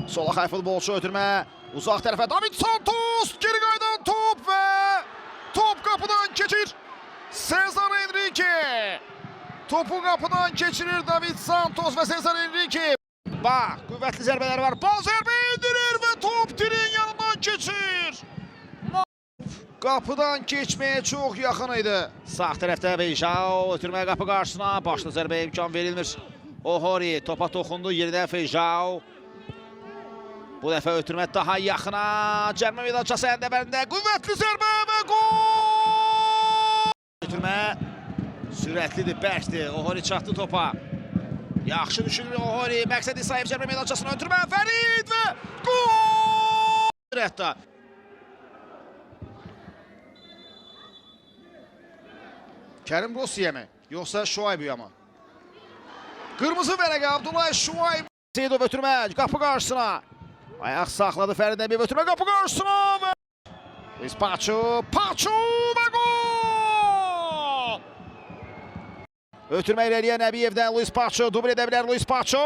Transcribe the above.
Sola xay futbolçu ötürmə. Uzaq tərəfə David Santos. Geri qaydan top və top qapıdan keçir. Cesar Enrique. Topu qapıdan keçirir David Santos və Cesar Enrique. Bax, qüvvətli zərbələr var. Bal zərbə indirir və top dirin yanından keçir. Qapıdan keçməyə çox yaxın idi. Sağ tərəfdə Feijão ötürməyə qapı qarşısına. Başlı zərbə imkan verilmir. Ohori topa toxundu. Yenidən Feijão. Bu dəfə ötürmə daha yaxına. Cərmə medalçası əndəbərində. Qüvvətli zərbə və gol! Ötürmə sürətlidir, bərkdir. Ohori çatdı topa. Yaxşı düşünür Ohori. Məqsədi sahib cərmə medalçasına ötürmə. Fərid və gol! Rəhdə. Kərim Rossiya mı? Yoxsa Şuaybuya mı? Qırmızı vərəqə Abdullah Şuayb. Seyidov ötürmə qapı qarşısına. Ayaq saxladı Fərid Nəbiyev ötürmə qapı qarşısına və Luis Paço və gol! Ötürmə irəliyə Nəbiyevdən Luis Paço dubl edə bilər Luis Paço